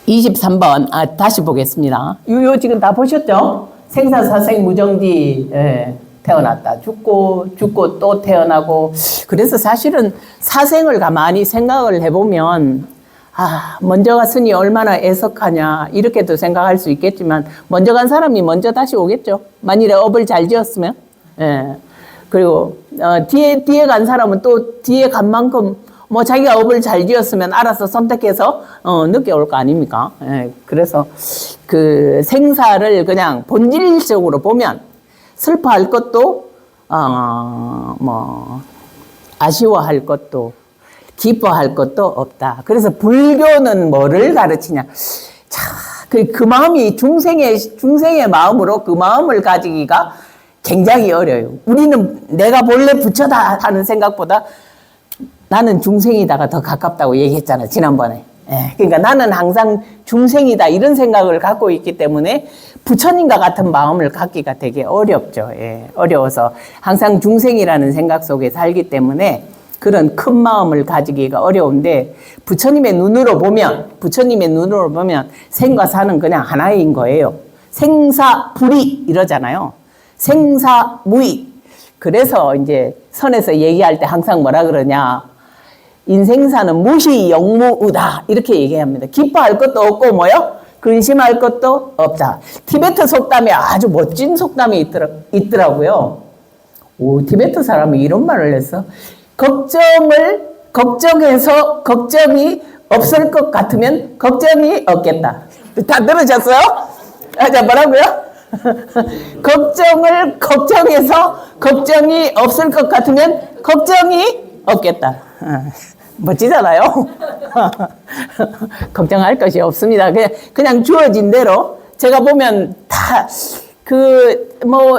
23번, 다시 보겠습니다. 요 지금 다 보셨죠? 생사사생 무정지, 태어났다. 죽고 또 태어나고. 그래서 사실은 사생을 가만히 생각을 해보면, 먼저 갔으니 얼마나 애석하냐, 이렇게도 생각할 수 있겠지만, 먼저 간 사람이 먼저 다시 오겠죠. 만일에 업을 잘 지었으면. 그리고, 뒤에 간 사람은 또 뒤에 간 만큼, 자기가 업을 잘 지었으면 알아서 선택해서, 늦게 올 거 아닙니까? 그래서 그 생사를 그냥 본질적으로 보면 슬퍼할 것도, 아쉬워할 것도, 기뻐할 것도 없다. 그래서 불교는 뭐를 가르치냐? 그 마음이 중생의 마음으로 그 마음을 가지기가 굉장히 어려워요. 우리는 내가 본래 부처다 하는 생각보다 나는 중생이다가 더 가깝다고 얘기했잖아, 지난번에. 그러니까 나는 항상 중생이다 이런 생각을 갖고 있기 때문에 부처님과 같은 마음을 갖기가 되게 어렵죠. 어려워서 항상 중생이라는 생각 속에 살기 때문에 그런 큰 마음을 가지기가 어려운데 부처님의 눈으로 보면 생과 사는 그냥 하나인 거예요. 생사불이 이러잖아요. 생사무이. 그래서 이제 선에서 얘기할 때 항상 뭐라 그러냐? 인생사는 무시 영무우다 이렇게 얘기합니다. 기뻐할 것도 없고 뭐요? 근심할 것도 없다. 티베트 속담에 아주 멋진 속담이 있더라고요. 티베트 사람이 이런 말을 했어. 걱정해서 걱정이 없을 것 같으면 걱정이 없겠다. 다 들으셨어요? 자, 뭐라고요? 걱정해서 걱정이 없을 것 같으면 걱정이 없겠다. 멋지잖아요? 걱정할 것이 없습니다. 그냥 주어진 대로. 제가 보면 다,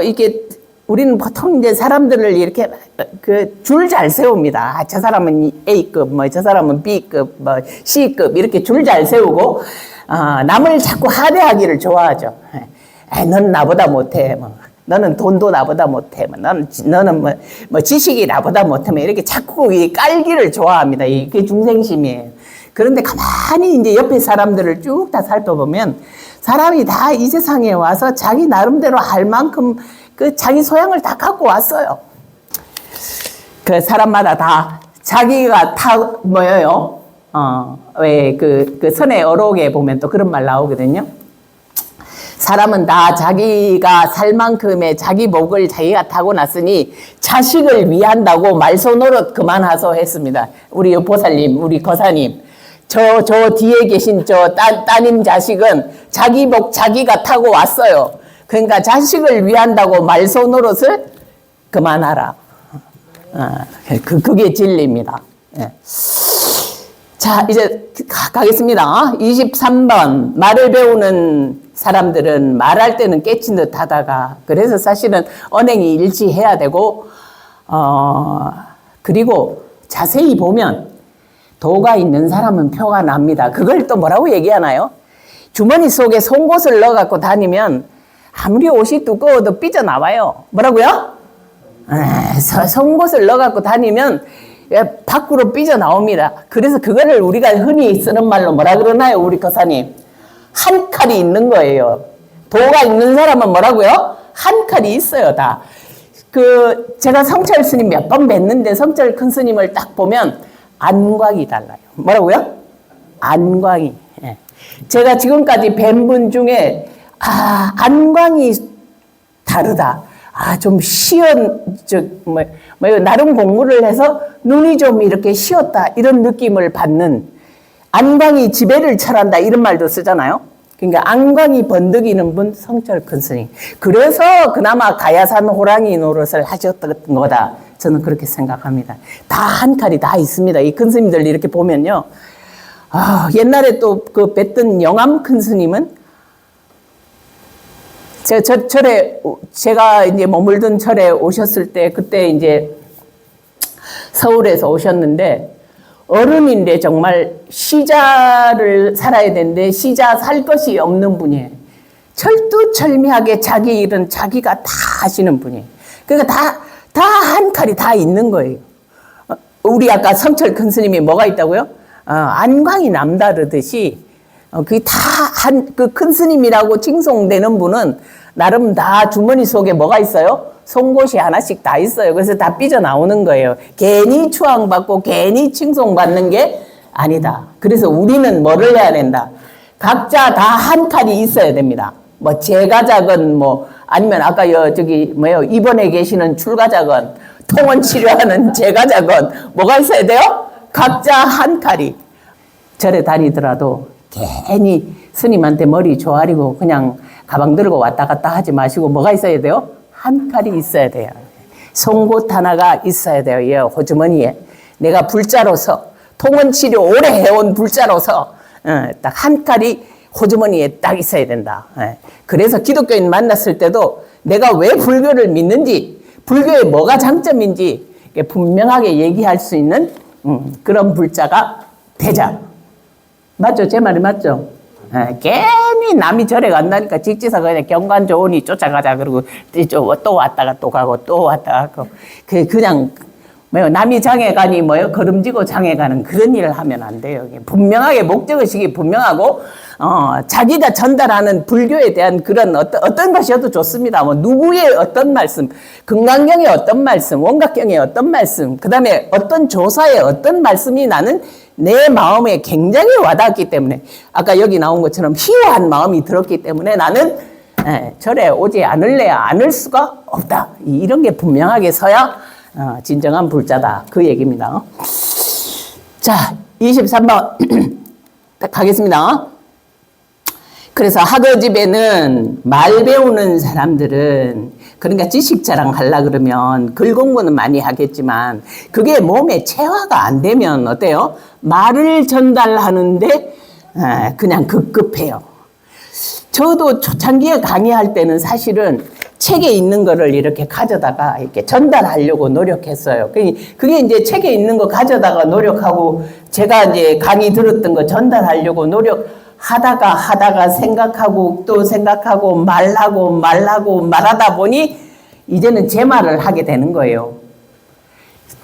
이렇게, 우리는 보통 이제 사람들을 이렇게, 줄 잘 세웁니다. 저 사람은 A급, 저 사람은 B급, C급, 이렇게 줄 잘 세우고, 남을 자꾸 하대하기를 좋아하죠. 너는 나보다 못해. 너는 돈도 나보다 못해. 너는 지식이 나보다 못해. 이렇게 자꾸 깔기를 좋아합니다. 이게 중생심이에요. 그런데 가만히 이제 옆에 사람들을 쭉 다 살펴보면 사람이 다 이 세상에 와서 자기 나름대로 할 만큼 자기 소양을 다 갖고 왔어요. 그 사람마다 다 자기가 뭐예요? 왜 선의 어록에 보면 또 그런 말 나오거든요. 사람은 다 자기가 살 만큼의 자기 복을 자기가 타고났으니 자식을 위한다고 말소노릇 그만하소 했습니다. 우리 보살님, 우리 거사님. 저 뒤에 계신 따님 자식은 자기 복 자기가 타고 왔어요. 그러니까 자식을 위한다고 말소노릇을 그만하라. 그게 진리입니다. 자, 이제 가겠습니다. 23번. 말을 배우는 사람들은 말할 때는 깨친 듯 하다가, 그래서 사실은 언행이 일치해야 되고, 그리고 자세히 보면 도가 있는 사람은 표가 납니다. 그걸 또 뭐라고 얘기하나요? 주머니 속에 송곳을 넣어갖고 다니면 아무리 옷이 두꺼워도 삐져나와요. 뭐라고요? 송곳을 넣어갖고 다니면 밖으로 삐져나옵니다. 그래서 그거를 우리가 흔히 쓰는 말로 뭐라 그러나요, 우리 거사님? 한 칼이 있는 거예요. 도가 있는 사람은 뭐라고요? 한 칼이 있어요, 다. 제가 성철 스님 몇 번 뵀는데 성철 큰 스님을 딱 보면 안광이 달라요. 뭐라고요? 안광이. 제가 지금까지 뵌 분 중에, 안광이 다르다. 좀 나름 공부를 해서 눈이 좀 이렇게 쉬었다. 이런 느낌을 받는, 안광이 지배를 철한다. 이런 말도 쓰잖아요. 그러니까 안광이 번득이는 분 성철 큰 스님. 그래서 그나마 가야산 호랑이 노릇을 하셨던 거다. 저는 그렇게 생각합니다. 다 한 칼이 다 있습니다. 이 큰 스님들 이렇게 보면요. 옛날에 또 뵀던 영암 큰 스님은 제가 이제 머물던 철에 오셨을 때, 그때 이제 서울에서 오셨는데, 어른인데 정말 시자를 살아야 되는데, 시자 살 것이 없는 분이에요. 철두철미하게 자기 일은 자기가 다 하시는 분이에요. 그러니까 다 한 칼이 다 있는 거예요. 우리 아까 성철 큰 스님이 뭐가 있다고요? 안광이 남다르듯이, 그게 다 그 큰 스님이라고 칭송되는 분은 나름 다 주머니 속에 뭐가 있어요? 송곳이 하나씩 다 있어요. 그래서 다 삐져나오는 거예요. 괜히 추앙받고 괜히 칭송받는 게 아니다. 그래서 우리는 뭐를 해야 된다? 각자 다 한 칼이 있어야 됩니다. 뭐 제가작은 뭐 아니면 아까 저기 뭐요 입원해 계시는 출가작은 통원 치료하는 제가작은 뭐가 있어야 돼요? 각자 한 칼이. 절에 다니더라도 괜히 스님한테 머리 조아리고 그냥 가방 들고 왔다 갔다 하지 마시고 뭐가 있어야 돼요? 한 칼이 있어야 돼요. 송곳 하나가 있어야 돼요. 예, 호주머니에. 내가 불자로서 통원 치료 오래 해온 불자로서 딱 한 칼이 호주머니에 딱 있어야 된다. 예. 그래서 기독교인 만났을 때도 내가 왜 불교를 믿는지, 불교에 뭐가 장점인지 분명하게 얘기할 수 있는 그런 불자가 되자. 맞죠? 제 말이 맞죠? 예. 괜히 남이 절에 간다니까 직지사 그냥 경관 좋으니 쫓아가자. 그러고 또 왔다가 또 가고 또 왔다가 가고. 그냥 뭐요 남이 장에 가니 뭐요 걸음지고 장에 가는 그런 일을 하면 안 돼요. 분명하게 목적의식이 분명하고 자기가 전달하는 불교에 대한 그런 어떤 것이어도 좋습니다. 뭐 누구의 어떤 말씀, 금강경의 어떤 말씀, 원각경의 어떤 말씀, 그 다음에 어떤 조사의 어떤 말씀이 나는 내 마음에 굉장히 와닿았기 때문에 아까 여기 나온 것처럼 희화한 마음이 들었기 때문에 나는 절에 오지 않을래야 않을 수가 없다. 이런 게 분명하게 서야 진정한 불자다. 그 얘기입니다. 자, 23번 가겠습니다. 그래서 학어집에는 말 배우는 사람들은 그러니까 지식 자랑하려 그러면 글 공부는 많이 하겠지만 그게 몸에 체화가 안 되면 어때요? 말을 전달하는데 그냥 급급해요. 저도 초창기에 강의할 때는 사실은 책에 있는 거를 이렇게 가져다가 이렇게 전달하려고 노력했어요. 그게 이제 책에 있는 거 가져다가 노력하고 제가 이제 강의 들었던 거 전달하려고 노력하다가 생각하고 또 생각하고 말하다 보니 이제는 제 말을 하게 되는 거예요.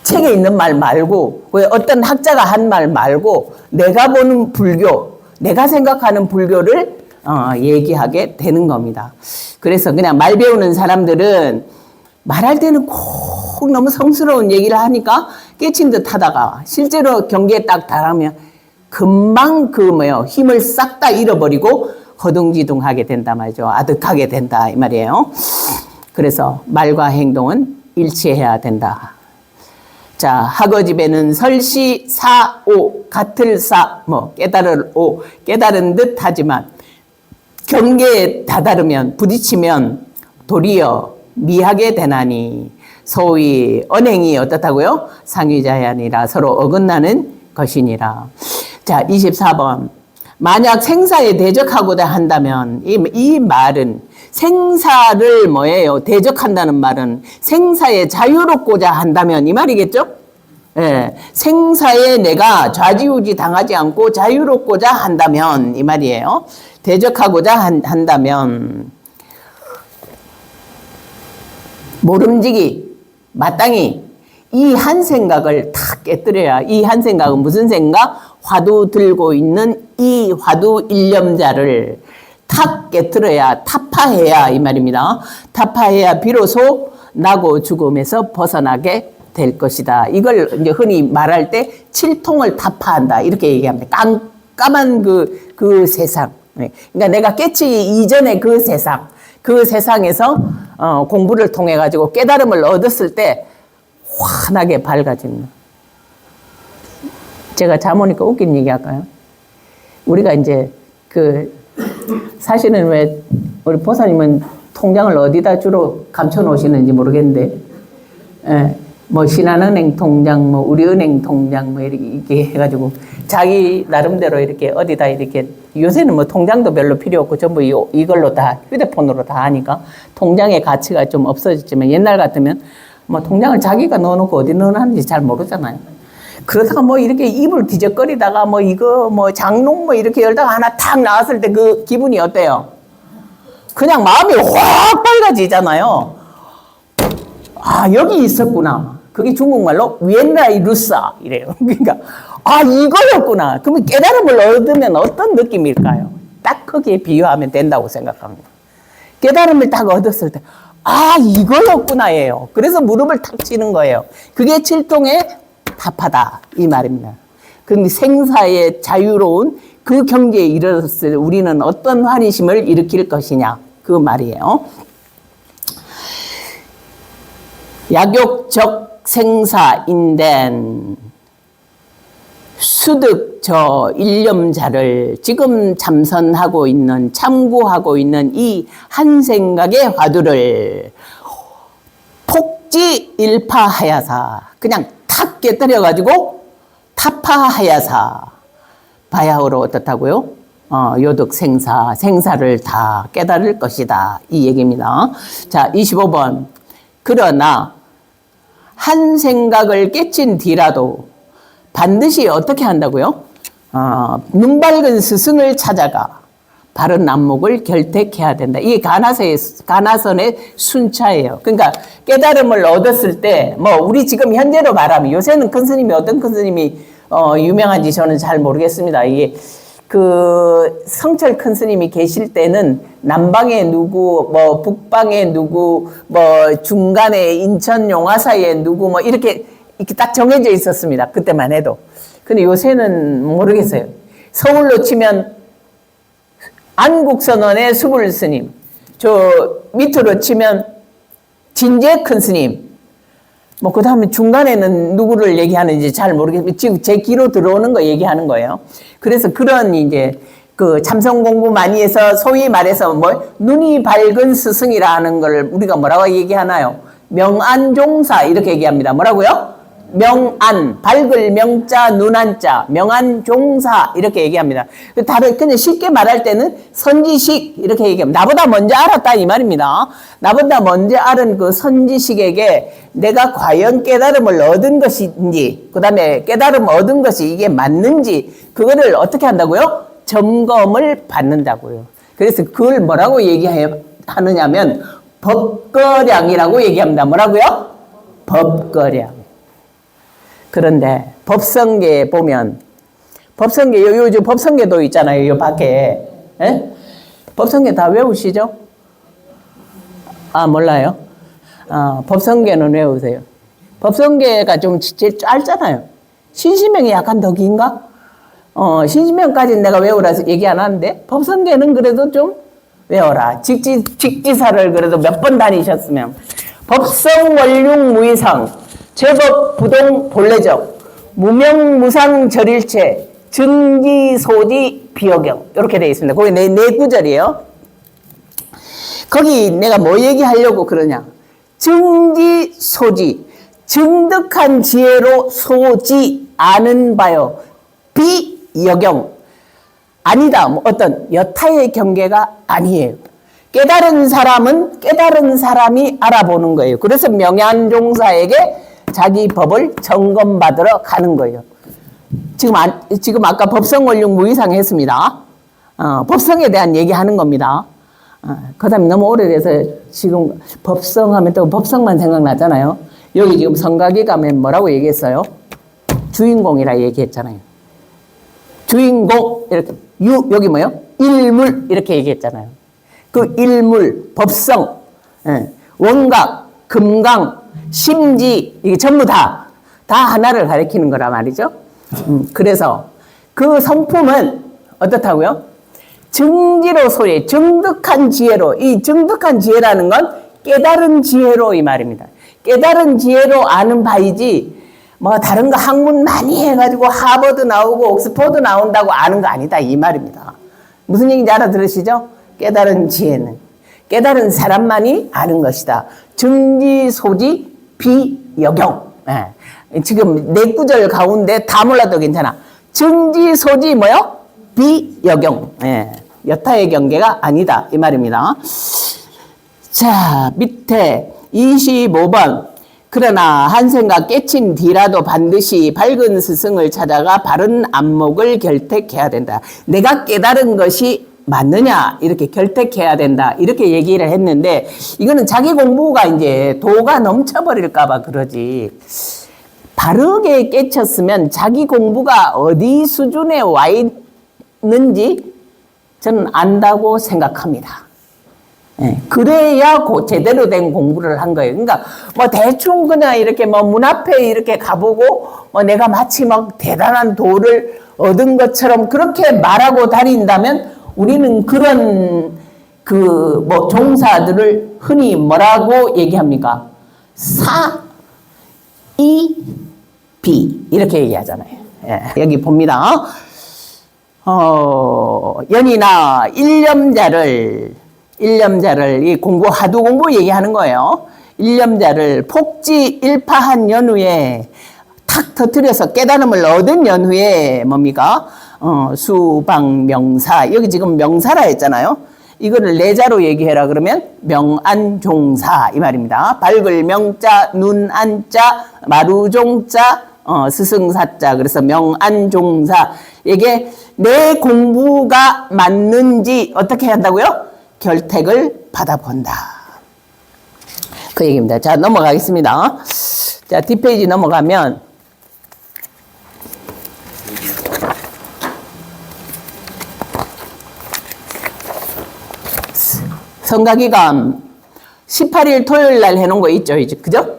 책에 있는 말 말고 어떤 학자가 한 말 말고 내가 보는 불교, 내가 생각하는 불교를 얘기하게 되는 겁니다. 그래서 그냥 말 배우는 사람들은 말할 때는 꼭 너무 성스러운 얘기를 하니까 깨친 듯 하다가 실제로 경계에 딱 달하면 금방 힘을 싹 다 잃어버리고 허둥지둥하게 된다 말이죠. 아득하게 된다 이 말이에요. 그래서 말과 행동은 일치해야 된다. 자, 학어집에는 설시, 사, 오, 같을 사, 깨달을 오, 깨달은 듯 하지만 경계에 다다르면 부딪히면 도리어 미하게 되나니 소위 언행이 어떻다고요? 상위자야니라 서로 어긋나는 것이니라. 자, 24번. 만약 생사에 대적하고자 한다면 이 말은 생사를 대적한다는 말은 생사에 자유롭고자 한다면 이 말이겠죠? 예, 생사에 내가 좌지우지 당하지 않고 자유롭고자 한다면 이 말이에요. 대적하고자 한다면 모름지기 마땅히 이 한 생각을 다 깨뜨려야. 이 한 생각은 무슨 생각? 화두 들고 있는 이 화두 일념자를 탁 깨뜨려야, 타파해야 이 말입니다. 타파해야 비로소 나고 죽음에서 벗어나게 될 것이다. 이걸 이제 흔히 말할 때 칠통을 타파한다 이렇게 얘기합니다. 깜깜한 그 세상. 그러니까 내가 깨치기 이전의 그 세상, 그 세상에서 공부를 통해 가지고 깨달음을 얻었을 때 환하게 밝아집니다. 제가 잠오니까 웃긴 얘기 할까요? 우리가 이제 사실은 왜 우리 보사님은 통장을 어디다 주로 감춰 놓으시는지 모르겠는데, 신한은행 통장, 우리은행 통장, 이렇게 해가지고 자기 나름대로 이렇게 어디다 이렇게 요새는 통장도 별로 필요 없고 전부 이걸로 다 휴대폰으로 다 하니까 통장의 가치가 좀 없어졌지만 옛날 같으면 통장을 자기가 넣어놓고 어디 넣어놨는지 잘 모르잖아요. 그러다가 이렇게 입을 뒤적거리다가 장롱 이렇게 열다가 하나 탁 나왔을 때 그 기분이 어때요? 그냥 마음이 확 밝아지잖아요. 아, 여기 있었구나. 그게 중국말로 위엔라이 루사 이래요. 그러니까 아 이거였구나. 그러면 깨달음을 얻으면 어떤 느낌일까요? 딱 거기에 비유하면 된다고 생각합니다. 깨달음을 딱 얻었을 때 아 이거였구나예요. 그래서 무릎을 탁 치는 거예요. 그게 칠통의 타파다 이 말입니다. 그런데 생사의 자유로운 그 경지에 이르렀을 때 우리는 어떤 환희심을 일으킬 것이냐 그 말이에요. 약욕적 생사인된 수득 저 일념자를 지금 참선하고 있는 참고하고 있는 이 한 생각의 화두를 폭지일파하야사 그냥 탁 깨뜨려가지고 타파하야사 바야흐로 어떻다고요? 요득 생사를 다 깨달을 것이다 이 얘기입니다. 자 25번 그러나 한 생각을 깨친 뒤라도 반드시 어떻게 한다고요? 눈 밝은 스승을 찾아가 바른 안목을 결택해야 된다. 이게 가나선의 순차예요. 그러니까 깨달음을 얻었을 때, 뭐 우리 지금 현재로 말하면 요새는 큰 스님이 어떤 큰 스님이 유명한지 저는 잘 모르겠습니다. 이게 그 성철 큰 스님이 계실 때는 남방에 누구, 뭐 북방에 누구, 뭐 중간에 인천 용화사에 누구, 뭐 이렇게 딱 정해져 있었습니다. 그때만 해도. 근데 요새는 모르겠어요. 서울로 치면 안국선원의 수불 스님, 저 밑으로 치면 진재 큰 스님, 뭐 그 다음에 중간에는 누구를 얘기하는지 잘 모르겠어요. 지금 제 귀로 들어오는 거 얘기하는 거예요. 그래서 그런 이제 그 참선 공부 많이 해서 소위 말해서 뭐 눈이 밝은 스승이라는 걸 우리가 뭐라고 얘기하나요? 명안종사 이렇게 얘기합니다. 뭐라고요? 명안, 밝을 명자, 눈안자, 명안종사 이렇게 얘기합니다. 그냥 쉽게 말할 때는 선지식 이렇게 얘기합니다. 나보다 먼저 알았다 이 말입니다. 나보다 먼저 알은 그 선지식에게 내가 과연 깨달음을 얻은 것인지, 그 다음에 깨달음 얻은 것이 이게 맞는지 그거를 어떻게 한다고요? 점검을 받는다고요. 그래서 그걸 뭐라고 얘기하느냐면 법거량이라고 얘기합니다. 뭐라고요? 법거량. 그런데 법성계에 보면 법성계 요즘 법성계도 있잖아요. 요 밖에 에? 법성계 다 외우시죠? 아 몰라요? 법성계는 외우세요. 법성계가 좀 제일 짧잖아요. 신시명이 약간 더 긴가? 신시명까지는 내가 외우라서 얘기 안 하는데 법성계는 그래도 좀 외워라. 직지사를 그래도 몇 번 다니셨으면 법성원룡 무이상 제법 부동 본래적 무명무상 절일체 증지소지 비어경 이렇게 되어 있습니다. 거기 네 구절이에요. 거기 내가 뭐 얘기하려고 그러냐? 증지소지 증득한 지혜로 소지 아는 바요 비여경 아니다. 뭐 어떤 여타의 경계가 아니에요. 깨달은 사람은 깨달은 사람이 알아보는 거예요. 그래서 명안종사에게 자기 법을 점검받으러 가는 거예요. 지금 아까 법성원룡 무이상 했습니다. 법성에 대한 얘기하는 겁니다. 그 다음에 너무 오래돼서 지금 법성하면 또 법성만 생각나잖아요. 여기 지금 성가기 가면 뭐라고 얘기했어요? 주인공이라 얘기했잖아요. 주인공 이렇게 여기 뭐요? 일물 이렇게 얘기했잖아요. 그 일물, 법성, 원각, 금강, 심지 이게 전부 다 하나를 가리키는 거라 말이죠. 그래서 그 성품은 어떻다고요? 증지로 소리, 증득한 지혜로. 이 증득한 지혜라는 건 깨달은 지혜로 이 말입니다. 깨달은 지혜로 아는 바이지 뭐 다른 거 학문 많이 해가지고 하버드 나오고 옥스퍼드 나온다고 아는 거 아니다 이 말입니다. 무슨 얘기인지 알아들으시죠? 깨달은 지혜는 깨달은 사람만이 아는 것이다. 증지소지 비여경. 지금 네 구절 가운데 다 몰라도 괜찮아. 증지소지 뭐요? 비여경. 여타의 경계가 아니다 이 말입니다. 자 밑에 25번 그러나 한 생각 깨친 뒤라도 반드시 밝은 스승을 찾아가 바른 안목을 결택해야 된다. 내가 깨달은 것이 맞느냐 이렇게 결택해야 된다 이렇게 얘기를 했는데 이거는 자기 공부가 이제 도가 넘쳐버릴까 봐 그러지 바르게 깨쳤으면 자기 공부가 어디 수준에 와 있는지 저는 안다고 생각합니다. 예, 그래야 제대로 된 공부를 한 거예요. 그러니까 뭐 대충 그냥 이렇게 뭐 문 앞에 이렇게 가보고 뭐 내가 마치 막 대단한 도를 얻은 것처럼 그렇게 말하고 다닌다면 우리는 그런 그 뭐 종사들을 흔히 뭐라고 얘기합니까? 사이비 이렇게 얘기하잖아요. 예, 여기 봅니다. 연이나 일념자를 이 공부 하도 공부 얘기하는 거예요. 일념자를 폭지 일파한 연후에 탁 터뜨려서 깨달음을 얻은 연후에 뭡니까? 수방 명사 여기 지금 명사라 했잖아요. 이거를 내자로 얘기해라 그러면 명안종사 이 말입니다. 밝을 명자 눈안자 마루종자 스승사자 그래서 명안종사 이게 내 공부가 맞는지 어떻게 한다고요? 결택을 받아본다. 그 얘기입니다. 자, 넘어가겠습니다. 자, 뒷페이지 넘어가면 성가기감 18일 토요일 날 해놓은 거 있죠, 이제 그죠?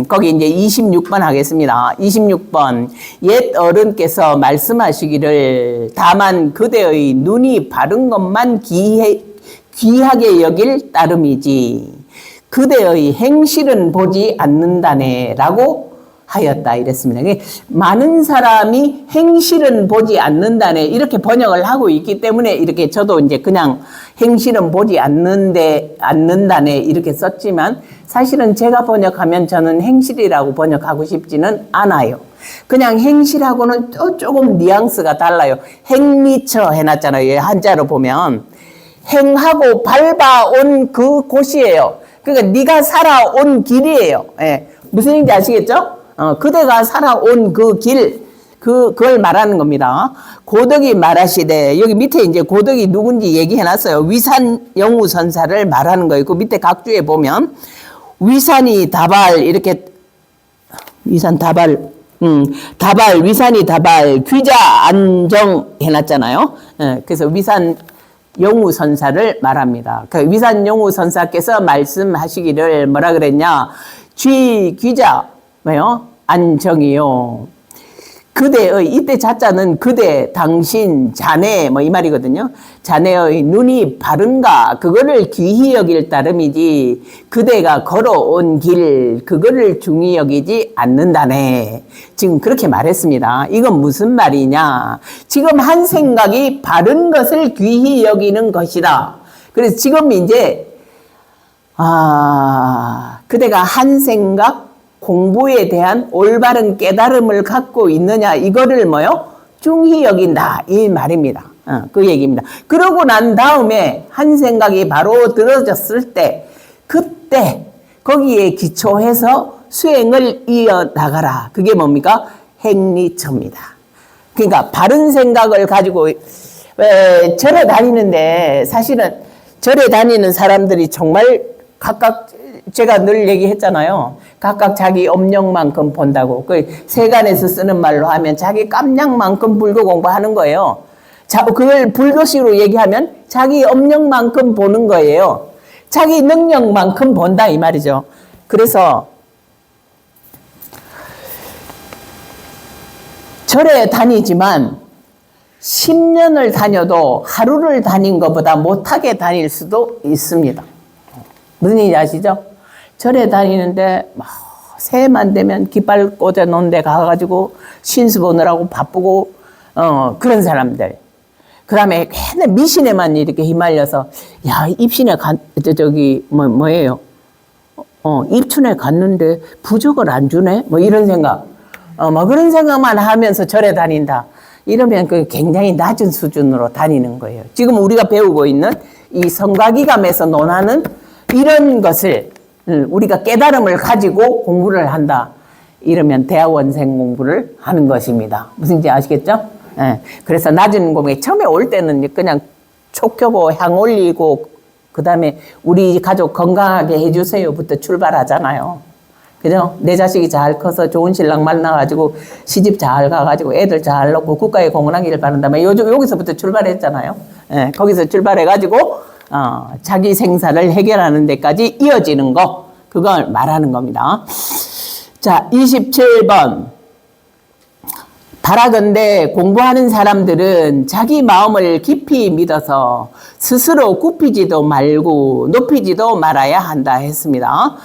거기 이제 26번 하겠습니다. 26번 옛 어른께서 말씀하시기를 다만 그대의 눈이 바른 것만 귀하게 여길 따름이지 그대의 행실은 보지 않는다네 라고 하였다 이랬습니다. 많은 사람이 행실은 보지 않는다네 이렇게 번역을 하고 있기 때문에 이렇게 저도 이제 그냥 행실은 보지 않는다네 이렇게 썼지만 사실은 제가 번역하면 저는 행실이라고 번역하고 싶지는 않아요. 그냥 행실하고는 또 조금 뉘앙스가 달라요. 행미처 해놨잖아요. 한자로 보면 행하고 밟아온 그 곳이에요. 그러니까 네가 살아온 길이에요. 예. 무슨 얘기인지 아시겠죠? 그대가 살아온 그 길, 그걸 말하는 겁니다. 고덕이 말하시되, 여기 밑에 이제 고덕이 누군지 얘기해놨어요. 위산 영우선사를 말하는 거예요. 그 밑에 각주에 보면, 위산이 다발, 이렇게, 위산 다발, 위산이 다발, 귀자 안정 해놨잖아요. 그래서 위산 영우선사를 말합니다. 그 위산 영우선사께서 말씀하시기를 뭐라 그랬냐? 귀자, 뭐요? 안정이요. 그대의, 이때 자자는 그대, 당신, 자네, 뭐 이 말이거든요. 자네의 눈이 바른가, 그거를 귀히 여길 따름이지, 그대가 걸어온 길, 그거를 중히 여기지 않는다네. 지금 그렇게 말했습니다. 이건 무슨 말이냐. 지금 한 생각이 바른 것을 귀히 여기는 것이다. 그래서 지금 이제, 그대가 한 생각, 공부에 대한 올바른 깨달음을 갖고 있느냐 이거를 뭐요? 중히 여긴다 이 말입니다. 그 얘기입니다. 그러고 난 다음에 한 생각이 바로 들어졌을 때 그때 거기에 기초해서 수행을 이어나가라. 그게 뭡니까? 행리처입니다. 그러니까 바른 생각을 가지고 절에 다니는데 사실은 절에 다니는 사람들이 정말 각각 제가 늘 얘기했잖아요. 각각 자기 업력만큼 본다고. 그 세간에서 쓰는 말로 하면 자기 깜냥만큼 불교 공부하는 거예요. 자, 그걸 불교식으로 얘기하면 자기 업력만큼 보는 거예요. 자기 능력만큼 본다 이 말이죠. 그래서 절에 다니지만 10년을 다녀도 하루를 다닌 것보다 못하게 다닐 수도 있습니다. 무슨 얘기인지 아시죠? 절에 다니는데 새해만 되면 깃발 꽂아 놓은 데 가가지고 신수 보느라고 바쁘고 그런 사람들. 그 다음에 맨날 미신에만 이렇게 휘말려서 야 입신에 뭐예요? 입춘에 갔는데 부적을 안 주네? 뭐 이런 생각. 뭐 그런 생각만 하면서 절에 다닌다. 이러면 그 굉장히 낮은 수준으로 다니는 거예요. 지금 우리가 배우고 있는 이 성가기감에서 논하는 이런 것을 우리가 깨달음을 가지고 공부를 한다. 이러면 대학원생 공부를 하는 것입니다. 무슨지 아시겠죠? 예. 그래서 낮은 공부에 처음에 올 때는 그냥 촉 켜고 향 올리고 그다음에 우리 가족 건강하게 해주세요부터 출발하잖아요. 그죠? 내 자식이 잘 커서 좋은 신랑 만나가지고 시집 잘 가가지고 애들 잘 낳고 국가에 공헌하기를 바란다면 여기서부터 출발했잖아요. 예, 거기서 출발해가지고 자기 생사를 해결하는 데까지 이어지는 거, 그걸 말하는 겁니다. 자, 27번. 바라건대 공부하는 사람들은 자기 마음을 깊이 믿어서 스스로 굽히지도 말고 높이지도 말아야 한다 했습니다.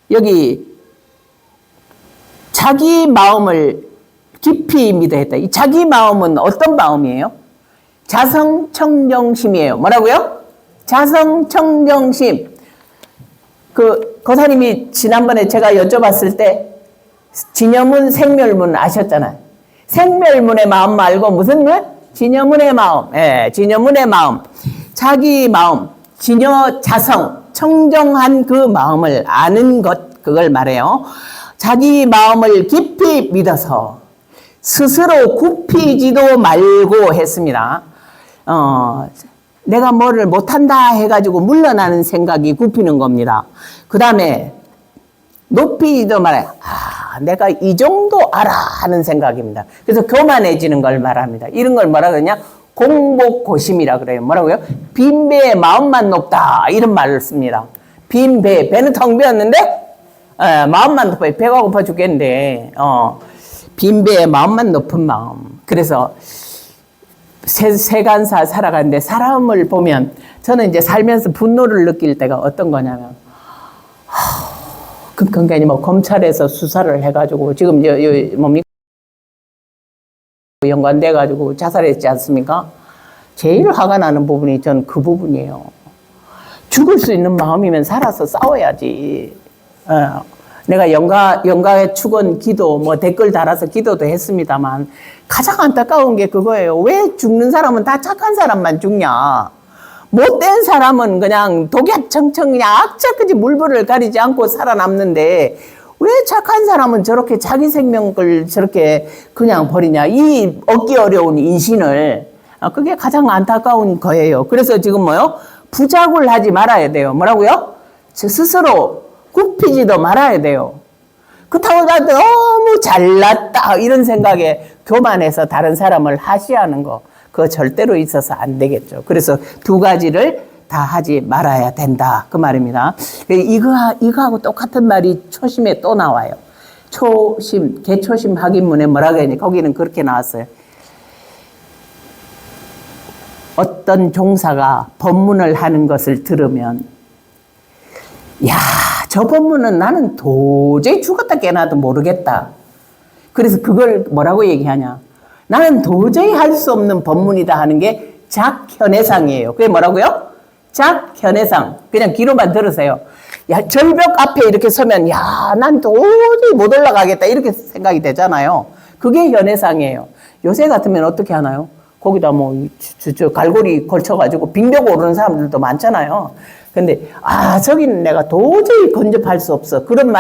여기 자기 마음을 깊이 믿어야 했다. 이 자기 마음은 어떤 마음이에요? 자성청정심이에요. 뭐라고요? 자성청정심. 그 거사님이 지난번에 제가 여쭤봤을 때 진여문 생멸문 아셨잖아요. 생멸문의 마음 말고 무슨 문? 진여문의 마음. 예, 진여문의 마음. 자기 마음, 진여 자성, 청정한 그 마음을 아는 것, 그걸 말해요. 자기 마음을 깊이 믿어서 스스로 굽히지도 말고 했습니다. 내가 뭐를 못한다 해가지고 물러나는 생각이 굽히는 겁니다. 그 다음에 높이지도 말아요. 내가 이 정도 알아 하는 생각입니다. 그래서 교만해지는 걸 말합니다. 이런 걸 뭐라 그러냐? 공복고심이라 그래요. 뭐라고요? 빈 배의 마음만 높다, 이런 말을 씁니다. 빈 배, 배는 텅 비었는데 마음만 높아요. 배가 고파 죽겠는데 빈 배의 마음만 높은 마음. 그래서 세간사 살아가는데 사람을 보면 저는 이제 살면서 분노를 느낄 때가 어떤 거냐면 그러니까 뭐 검찰에서 수사를 해가지고 지금 뭡니까? 연관돼가지고 자살했지 않습니까? 제일 화가 나는 부분이 전 그 부분이에요. 죽을 수 있는 마음이면 살아서 싸워야지. 내가 영가의 축원 기도, 뭐 댓글 달아서 기도도 했습니다만 가장 안타까운 게 그거예요. 왜 죽는 사람은 다 착한 사람만 죽냐? 못된 사람은 그냥 독약청청 그냥 악착같이 물불을 가리지 않고 살아남는데 왜 착한 사람은 저렇게 자기 생명을 저렇게 그냥 버리냐. 이 얻기 어려운 인신을. 그게 가장 안타까운 거예요. 그래서 지금 뭐요? 부작을 하지 말아야 돼요. 뭐라고요? 스스로 굽히지도 말아야 돼요. 그렇다고 나 너무 잘났다 이런 생각에 교만해서 다른 사람을 하시하는 거, 그거 절대로 있어서 안 되겠죠. 그래서 두 가지를 다 하지 말아야 된다, 그 말입니다. 이거하고 똑같은 말이 초심에 또 나와요. 초심, 개초심 학인문에 뭐라고 했냐, 거기는 그렇게 나왔어요. 어떤 종사가 법문을 하는 것을 들으면 야, 저 법문은 나는 도저히 죽었다 깨나도 모르겠다. 그래서 그걸 뭐라고 얘기하냐, 나는 도저히 할 수 없는 법문이다 하는 게 작현해상이에요. 그게 뭐라고요? 작현해상. 그냥 귀로만 들으세요. 야, 절벽 앞에 이렇게 서면 야, 난 도저히 못 올라가겠다 이렇게 생각이 되잖아요. 그게 현해상이에요. 요새 같으면 어떻게 하나요? 거기다 뭐 저 갈고리 걸쳐가지고 빙벽 오르는 사람들도 많잖아요. 근데 저기는 내가 도저히 근접할 수 없어. 그런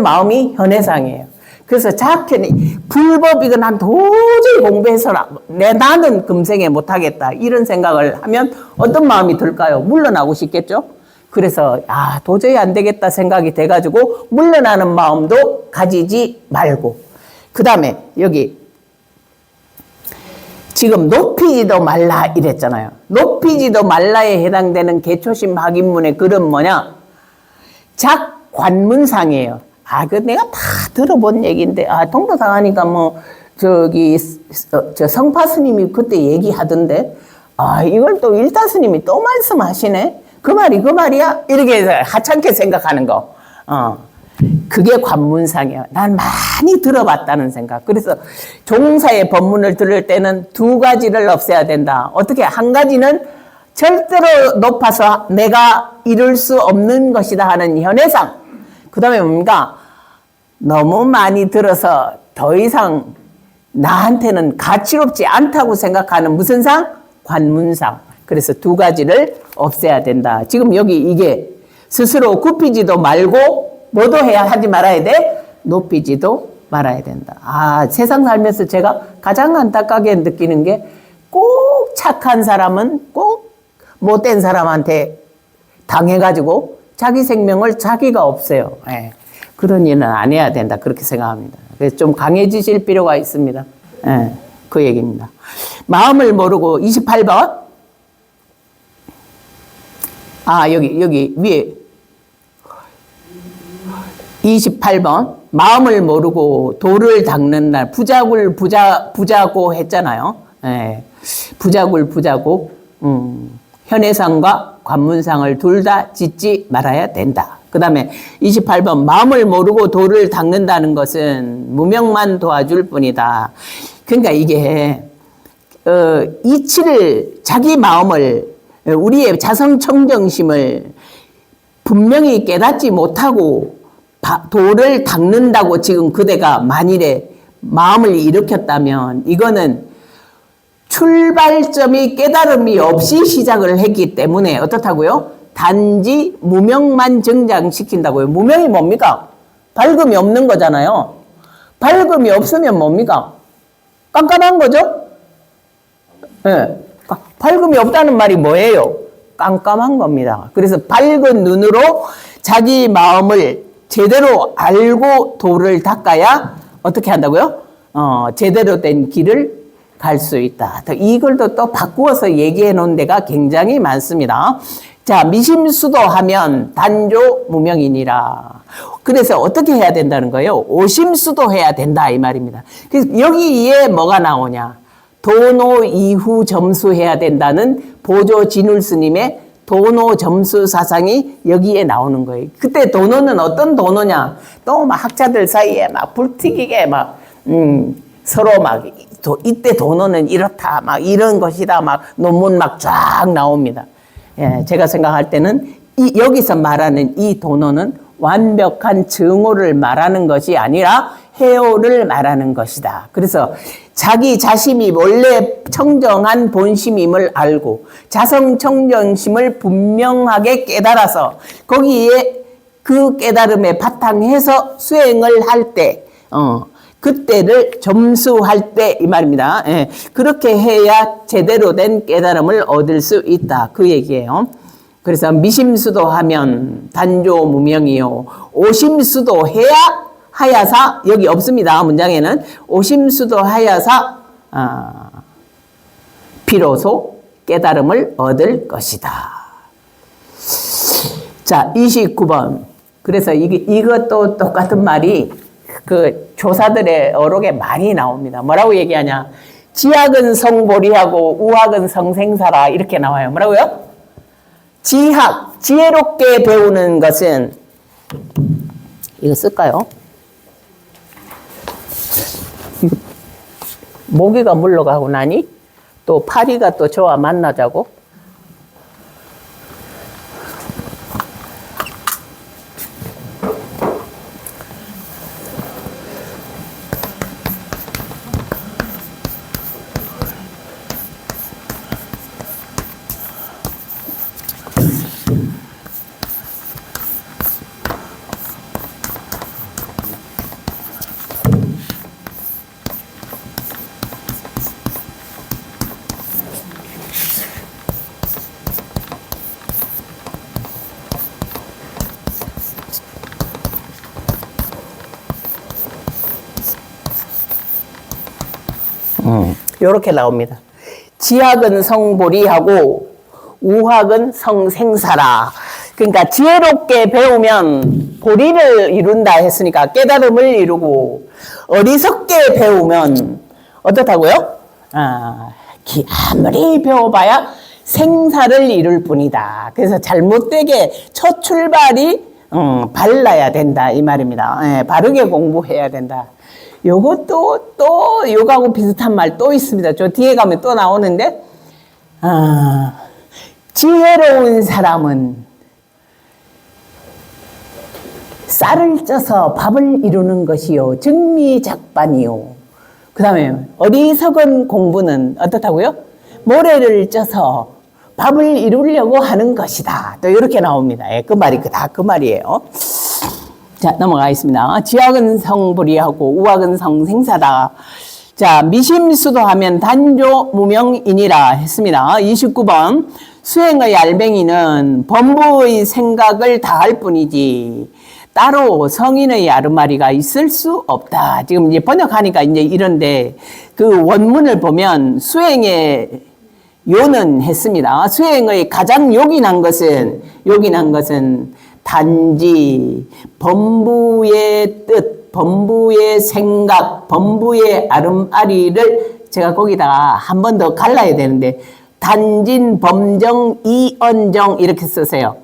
마음이 현해상이에요. 그래서 작현이 불법 이거 난 도저히 공부해서 나는 금생에 못하겠다 이런 생각을 하면 어떤 마음이 들까요? 물러나고 싶겠죠? 그래서 도저히 안 되겠다 생각이 돼가지고 물러나는 마음도 가지지 말고, 그 다음에 여기 지금 높이지도 말라 이랬잖아요. 높이지도 말라에 해당되는 개초심 학인문의 글은 뭐냐? 작관문상이에요. 그 내가 다 들어본 얘기인데, 동도상 하니까 저 성파 스님이 그때 얘기하던데, 이걸 또 일타 스님이 또 말씀하시네? 그 말이야? 이렇게 해서 하찮게 생각하는 거. 그게 관문상이에요. 난 많이 들어봤다는 생각. 그래서 종사의 법문을 들을 때는 두 가지를 없애야 된다. 어떻게? 한 가지는 절대로 높아서 내가 이룰 수 없는 것이다 하는 현해상. 그 다음에 뭡니까? 너무 많이 들어서 더 이상 나한테는 가치롭지 않다고 생각하는 무슨 상? 관문상. 그래서 두 가지를 없애야 된다. 지금 여기 이게 스스로 굽히지도 말고 뭐도 하지 말아야 돼? 높이지도 말아야 된다. 세상 살면서 제가 가장 안타깝게 느끼는 게 꼭 착한 사람은 꼭 못된 사람한테 당해가지고 자기 생명을 자기가 없애요. 예. 그런 일은 안 해야 된다. 그렇게 생각합니다. 그래서 좀 강해지실 필요가 있습니다. 예. 그 얘기입니다. 마음을 모르고 28번. 여기 위에 28번. 마음을 모르고 돌을 닦는다. 부자고 했잖아요. 예. 부자고. 현해상과 관문상을 둘 다 짓지 말아야 된다. 그 다음에 28번. 마음을 모르고 돌을 닦는다는 것은 무명만 도와줄 뿐이다. 그러니까 이게 이치를, 자기 마음을, 우리의 자성청정심을 분명히 깨닫지 못하고 돌을 닦는다고 지금 그대가 만일에 마음을 일으켰다면 이거는 출발점이 깨달음이 없이 시작을 했기 때문에 어떻다고요? 단지 무명만 정장시킨다고요. 무명이 뭡니까? 밝음이 없는 거잖아요. 밝음이 없으면 뭡니까? 깜깜한 거죠? 네. 밝음이 없다는 말이 뭐예요? 깜깜한 겁니다. 그래서 밝은 눈으로 자기 마음을 제대로 알고 돌을 닦아야 어떻게 한다고요? 제대로 된 길을 갈 수 있다. 이걸 또 바꾸어서 얘기해 놓은 데가 굉장히 많습니다. 자, 미심수도하면 단조 무명이니라. 그래서 어떻게 해야 된다는 거예요? 오심수도해야 된다 이 말입니다. 그래서 여기에 뭐가 나오냐? 도노 이후 점수해야 된다는 보조 진울 스님의 도노 점수 사상이 여기에 나오는 거예요. 그때 도노는 어떤 도노냐? 또 막 학자들 사이에 막 불튀기게 막 서로 막 이때 도노는 이렇다 막 이런 것이다 막 논문 막 쫙 나옵니다. 예, 제가 생각할 때는 여기서 말하는 이 도노는 완벽한 증오를 말하는 것이 아니라 해오를 말하는 것이다. 그래서 자기 자신이 원래 청정한 본심임을 알고 자성청정심을 분명하게 깨달아서 거기에 그 깨달음에 바탕해서 수행을 할 때, 그때를 점수할 때 이 말입니다. 예, 그렇게 해야 제대로 된 깨달음을 얻을 수 있다. 그 얘기예요. 그래서 미심수도하면 단조무명이요. 오심수도해야 하야사 여기 없습니다. 문장에는 오심수도하야사 비로소 깨달음을 얻을 것이다. 자, 29번. 그래서 이것도 똑같은 말이 그 조사들의 어록에 많이 나옵니다. 뭐라고 얘기하냐? 지학은 성보리하고 우학은 성생사라 이렇게 나와요. 뭐라고요? 지학, 지혜롭게 배우는 것은 이거 쓸까요? 모기가 물러가고 나니 또 파리가 또 저와 만나자고. 이렇게 나옵니다. 지학은 성보리하고 우학은 성생사라. 그러니까 지혜롭게 배우면 보리를 이룬다 했으니까 깨달음을 이루고 어리석게 배우면 어떻다고요? 아무리 배워봐야 생사를 이룰 뿐이다. 그래서 잘못되게 첫 출발이 발라야 된다 이 말입니다. 예, 바르게 공부해야 된다. 요것도 또 요거하고 비슷한 말 또 있습니다. 저 뒤에 가면 또 나오는데 지혜로운 사람은 쌀을 쪄서 밥을 이루는 것이요 증미작반이요. 그 다음에 어리석은 공부는 어떻다고요? 모래를 쪄서 밥을 이루려고 하는 것이다. 또 이렇게 나옵니다. 예, 그 말이 다 그 말이에요. 자, 넘어가겠습니다. 지학은 성불이하고 우학은 성생사다. 자, 미심수도하면 단조 무명이니라 했습니다. 29번. 수행의 알맹이는 범부의 생각을 다할 뿐이지 따로 성인의 아르마리가 있을 수 없다. 지금 이제 번역하니까 이제 이런데 그 원문을 보면 수행의 요는 했습니다. 수행의 가장 요긴한 것은 단지 범부의 뜻, 범부의 생각, 범부의 아름아리를 제가 거기다가 한 번 더 갈라야 되는데 단진 범정 이언정 이렇게 쓰세요.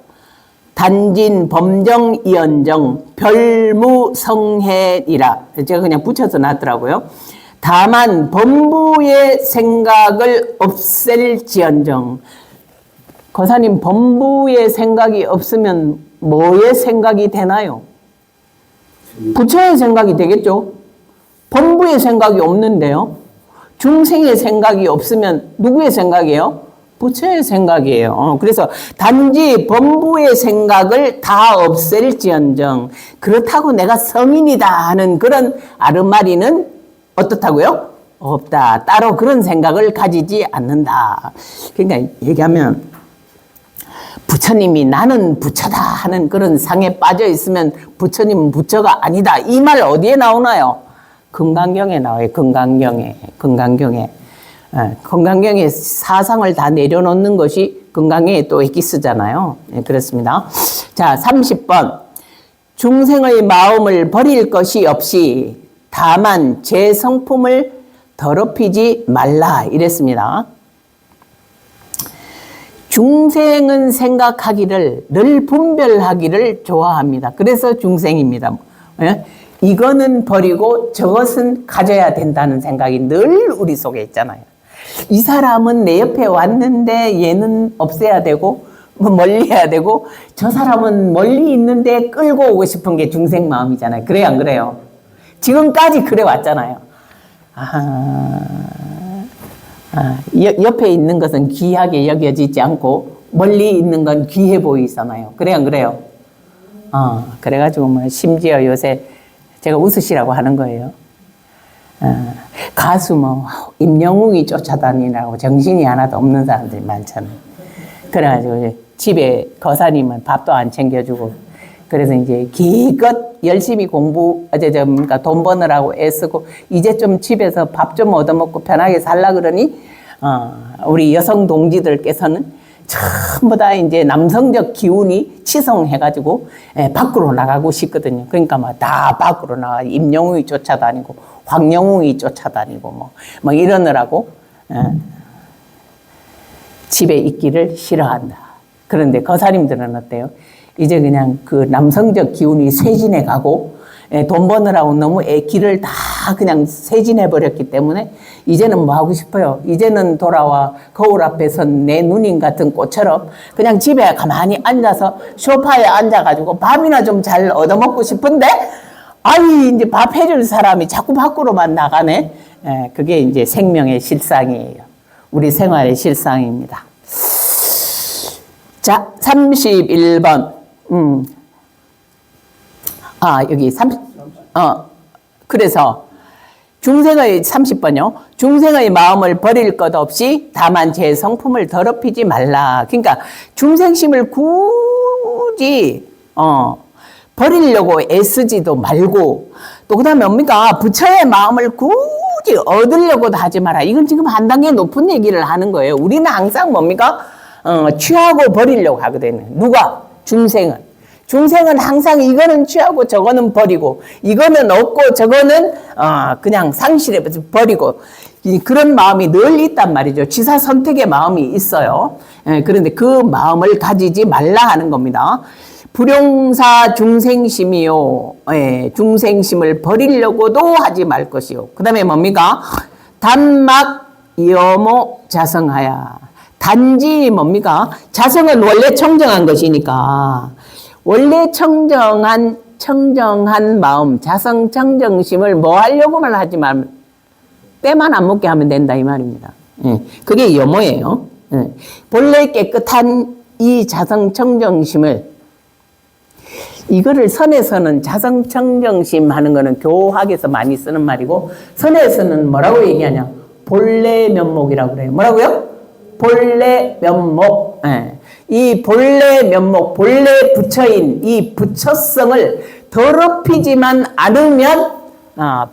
단진 범정 이언정 별무성해이라 제가 그냥 붙여서 놨더라고요. 다만 범부의 생각을 없앨지언정. 거사님, 범부의 생각이 없으면 뭐의 생각이 되나요? 부처의 생각이 되겠죠? 범부의 생각이 없는데요. 중생의 생각이 없으면 누구의 생각이에요? 부처의 생각이에요. 그래서 단지 범부의 생각을 다 없앨지언정 그렇다고 내가 성인이다 하는 그런 아르마리는 어떻다고요? 없다. 따로 그런 생각을 가지지 않는다. 그러니까 얘기하면 부처님이 나는 부처다 하는 그런 상에 빠져 있으면 부처님은 부처가 아니다. 이 말 어디에 나오나요? 금강경에 나와요. 금강경에. 금강경에 사상을 다 내려놓는 것이 금강경에 또 있기 쓰잖아요. 네, 그렇습니다. 자, 30번. 중생의 마음을 버릴 것이 없이 다만 제 성품을 더럽히지 말라 이랬습니다. 중생은 생각하기를 늘 분별하기를 좋아합니다. 그래서 중생입니다. 예? 이거는 버리고 저것은 가져야 된다는 생각이 늘 우리 속에 있잖아요. 이 사람은 내 옆에 왔는데 얘는 없애야 되고 멀리 해야 되고 저 사람은 멀리 있는데 끌고 오고 싶은 게 중생 마음이잖아요. 그래요, 안 그래요? 지금까지 그래 왔잖아요. 옆에 있는 것은 귀하게 여겨지지 않고 멀리 있는 건 귀해 보이잖아요. 그래요, 안 그래요? 그래가지고 뭐 심지어 요새 제가 웃으시라고 하는 거예요. 가수 뭐 임영웅이 쫓아다니라고 정신이 하나도 없는 사람들이 많잖아요. 그래가지고 집에 거사님은 밥도 안 챙겨주고 그래서 이제 기껏 열심히 그러니까 돈 버느라고 애쓰고 이제 좀 집에서 밥 좀 얻어먹고 편하게 살라 그러니 우리 여성 동지들께서는 전부 다 이제 남성적 기운이 치성해가지고 밖으로 나가고 싶거든요. 그러니까 막 다 밖으로 나가 임영웅이 쫓아다니고 황영웅이 쫓아다니고 뭐 이러느라고 집에 있기를 싫어한다. 그런데 거사님들은 어때요? 이제 그냥 그 남성적 기운이 쇠진해 가고 돈 버느라고 너무 길을 다 그냥 쇠진해 버렸기 때문에 이제는 뭐 하고 싶어요? 이제는 돌아와 거울 앞에서 내 누님 같은 꽃처럼 그냥 집에 가만히 앉아서 소파에 앉아가지고 밥이나 좀 잘 얻어먹고 싶은데 아니 이제 밥 해줄 사람이 자꾸 밖으로만 나가네. 그게 이제 생명의 실상이에요. 우리 생활의 실상입니다. 자, 31번. 여기 그래서 중생의 30번요. 중생의 마음을 버릴 것 없이 다만 제 성품을 더럽히지 말라. 그러니까 중생심을 굳이 버리려고 애쓰지도 말고 또 그다음에 뭡니까? 부처의 마음을 굳이 얻으려고도 하지 마라. 이건 지금 한 단계 높은 얘기를 하는 거예요. 우리는 항상 뭡니까? 취하고 버리려고 하거든요. 누가? 중생은 항상 이거는 취하고 저거는 버리고 이거는 얻고 저거는 그냥 상실해 버리고 그런 마음이 늘 있단 말이죠. 취사 선택의 마음이 있어요. 그런데 그 마음을 가지지 말라 하는 겁니다. 불용사 중생심이요. 중생심을 버리려고도 하지 말 것이요. 그 다음에 뭡니까? 단막 여모 자성하야. 단지 뭡니까? 자성은 원래 청정한 것이니까 원래 청정한 마음, 자성 청정심을 뭐 하려고만 하지 말면 때만 안 먹게 하면 된다 이 말입니다. 그게 여모예요. 본래 깨끗한 이 자성 청정심을 이거를 선에서는 자성청정심 하는 거는 교학에서 많이 쓰는 말이고, 선에서는 뭐라고 얘기하냐? 본래 면목이라고 그래요. 뭐라고요? 본래 면목. 예. 이 본래 면목, 본래 부처인 이 부처성을 더럽히지만 않으면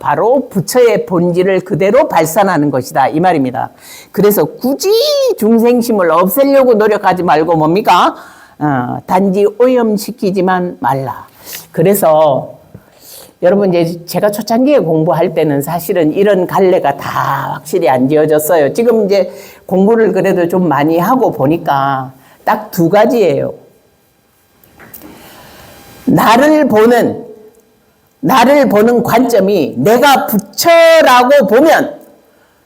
바로 부처의 본질을 그대로 발산하는 것이다, 이 말입니다. 그래서 굳이 중생심을 없애려고 노력하지 말고 뭡니까? 단지 오염시키지만 말라. 그래서 여러분, 이제 제가 초창기에 공부할 때는 사실은 이런 갈래가 다 확실히 안 지어졌어요. 지금 이제 공부를 그래도 좀 많이 하고 보니까 딱 두 가지예요. 나를 보는 관점이 내가 부처라고 보면,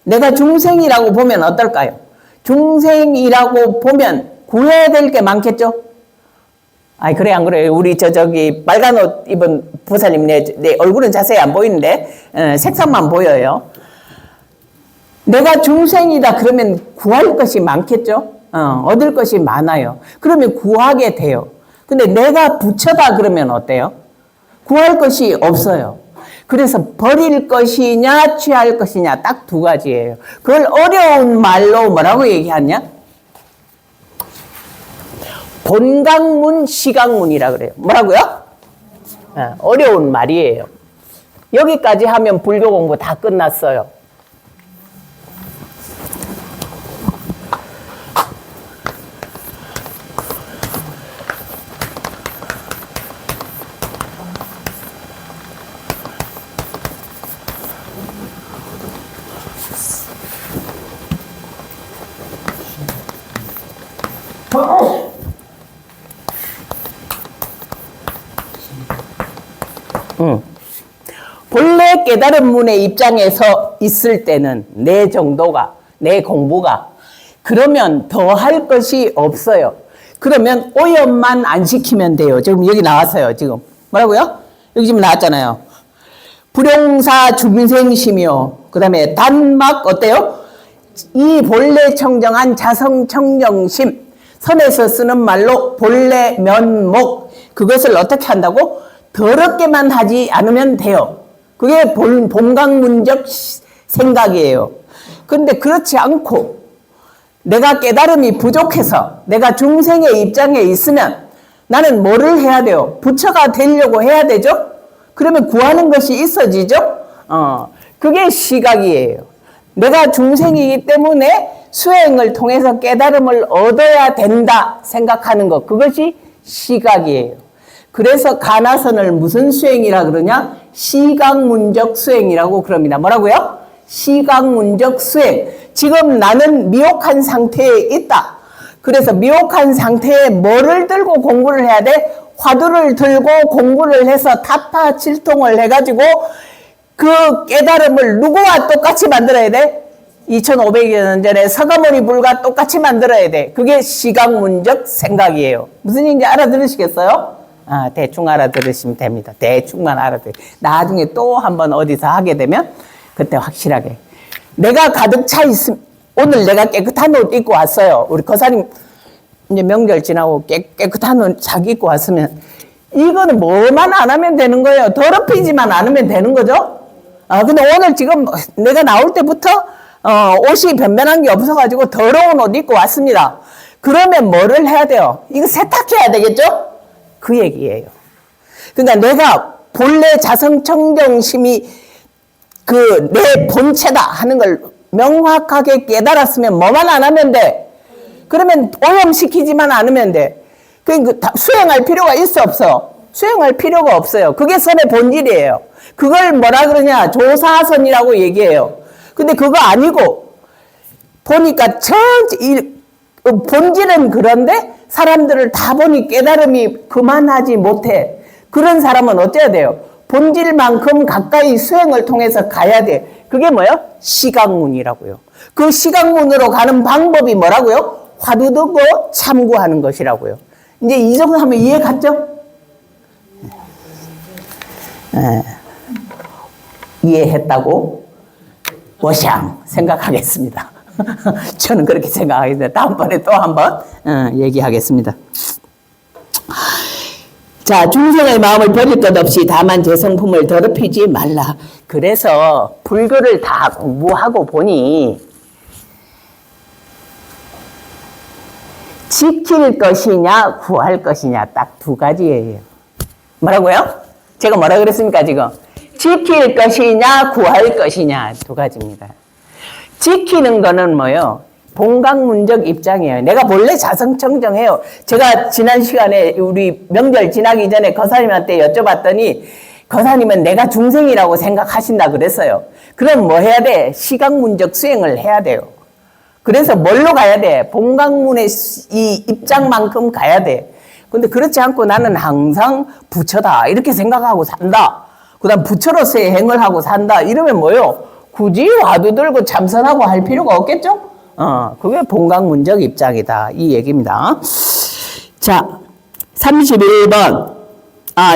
내가 중생이라고 보면 어떨까요? 중생이라고 보면 구해야 될 게 많겠죠? 아이, 그래, 안 그래요? 우리 저기 빨간 옷 입은 보살님, 내 얼굴은 자세히 안 보이는데, 색상만 보여요. 내가 중생이다 그러면 구할 것이 많겠죠? 얻을 것이 많아요. 그러면 구하게 돼요. 근데 내가 부처다 그러면 어때요? 구할 것이 없어요. 그래서 버릴 것이냐 취할 것이냐 딱 두 가지예요. 그걸 어려운 말로 뭐라고 얘기하냐? 본강문, 시강문이라 그래요. 뭐라고요? 어려운 말이에요. 여기까지 하면 불교 공부 다 끝났어요. 본래 깨달은 문의 입장에서 있을 때는 내 정도가, 내 공부가, 그러면 더 할 것이 없어요. 그러면 오염만 안 시키면 돼요. 지금 여기 나왔어요. 지금 뭐라고요? 여기 지금 나왔잖아요. 불용사 중생심이요. 그 다음에 단막 어때요? 이 본래 청정한 자성청정심, 선에서 쓰는 말로 본래 면목, 그것을 어떻게 한다고? 더럽게만 하지 않으면 돼요. 그게 본강문적 생각이에요. 그런데 그렇지 않고 내가 깨달음이 부족해서 내가 중생의 입장에 있으면 나는 뭐를 해야 돼요? 부처가 되려고 해야 되죠? 그러면 구하는 것이 있어지죠? 그게 시각이에요. 내가 중생이기 때문에 수행을 통해서 깨달음을 얻어야 된다 생각하는 것, 그것이 시각이에요. 그래서 가나선을 무슨 수행이라 그러냐? 시각문적 수행이라고 그럽니다. 뭐라고요? 시각문적 수행. 지금 나는 미혹한 상태에 있다. 그래서 미혹한 상태에 뭐를 들고 공부를 해야 돼? 화두를 들고 공부를 해서 타파칠통을 해가지고 그 깨달음을 누구와 똑같이 만들어야 돼? 2500여 년 전에 서가모니 불과 똑같이 만들어야 돼. 그게 시각문적 생각이에요. 무슨 얘기인지 알아들으시겠어요? 대충 알아들으시면 됩니다. 대충만 나중에 또 한번 어디서 하게 되면 그때 확실하게. 내가 가득 차 있음. 오늘 내가 깨끗한 옷 입고 왔어요. 우리 거사님 이제 명절 지나고 깨끗한 옷 잘 입고 왔으면 이거는 뭐만 안 하면 되는 거예요. 더럽히지만 않으면 되는 거죠. 근데 오늘 지금 내가 나올 때부터 옷이 변변한 게 없어가지고 더러운 옷 입고 왔습니다. 그러면 뭐를 해야 돼요? 이거 세탁해야 되겠죠? 그 얘기예요. 그러니까 내가 본래 자성청정심이 그 내 본체다 하는 걸 명확하게 깨달았으면 뭐만 안 하면 돼? 그러면 오염시키지만 않으면 돼. 그러니까 수행할 필요가 있어 없어? 수행할 필요가 없어요. 그게 선의 본질이에요. 그걸 뭐라 그러냐? 조사선이라고 얘기해요. 근데 그거 아니고 보니까 본질은 그런데 사람들을 다 보니 깨달음이 그만하지 못해. 그런 사람은 어째야 돼요? 본질만큼 가까이 수행을 통해서 가야 돼. 그게 뭐예요? 시각문이라고요. 그 시각문으로 가는 방법이 뭐라고요? 화두 듣고 참고하는 것이라고요. 이제 이 정도 하면 이해 갔죠? 이해했다고 워샹 생각하겠습니다. 저는 그렇게 생각하겠습니다. 다음번에 또 한번 얘기하겠습니다. 자, 중생의 마음을 버릴 것 없이 다만 제 성품을 더럽히지 말라. 그래서 불교를 다 공부하고 보니 지킬 것이냐 구할 것이냐 딱 두 가지예요. 뭐라고요? 제가 뭐라 그랬습니까 지금? 지킬 것이냐 구할 것이냐 두 가지입니다. 지키는 거는 뭐요? 본강문적 입장이에요. 내가 본래 자성청정해요. 제가 지난 시간에 우리 명절 지나기 전에 거사님한테 여쭤봤더니 거사님은 내가 중생이라고 생각하신다 그랬어요. 그럼 뭐 해야 돼? 시강문적 수행을 해야 돼요. 그래서 뭘로 가야 돼? 본강문의 이 입장만큼 가야 돼. 근데 그렇지 않고 나는 항상 부처다 이렇게 생각하고 산다. 그 다음 부처로서의 행을 하고 산다. 이러면 뭐요? 굳이 화두 들고 참선하고 할 필요가 없겠죠? 그게 본강문적 입장이다. 이 얘기입니다. 자, 31번.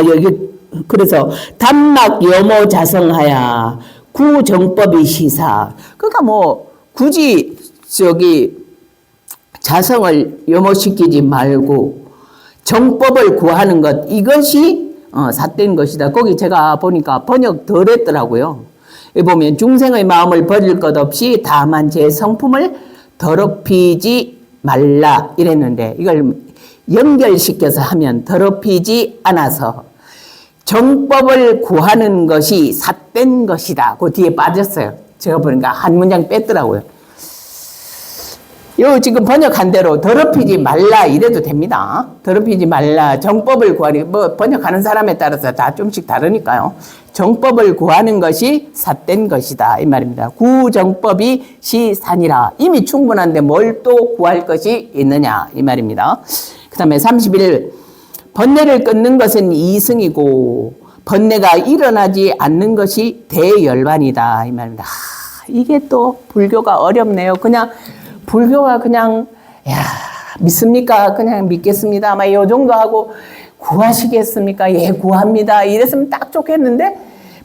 여기, 그래서, 단막 여모 자성하야, 구정법이 시사. 그러니까 뭐, 굳이, 자성을 여모시키지 말고, 정법을 구하는 것, 이것이, 삿된 것이다. 거기 제가 보니까 번역 덜 했더라고요. 여기 보면, 중생의 마음을 버릴 것 없이 다만 제 성품을 더럽히지 말라 이랬는데 이걸 연결시켜서 하면 더럽히지 않아서 정법을 구하는 것이 삿된 것이다. 그 뒤에 빠졌어요. 제가 보니까 한 문장 뺐더라고요. 요 지금 번역한 대로 더럽히지 말라 이래도 됩니다. 더럽히지 말라. 정법을 구하니 뭐 번역하는 사람에 따라서 다 좀씩 다르니까요. 정법을 구하는 것이 삿된 것이다 이 말입니다. 구정법이 시산이라. 이미 충분한데 뭘 또 구할 것이 있느냐 이 말입니다. 그 다음에 31 번뇌를 끊는 것은 이승이고 번뇌가 일어나지 않는 것이 대열반이다 이 말입니다. 이게 또 불교가 어렵네요. 그냥 불교가 그냥 믿습니까? 그냥 믿겠습니다. 막 요 정도 하고 구하시겠습니까? 예, 구합니다. 이랬으면 딱 좋겠는데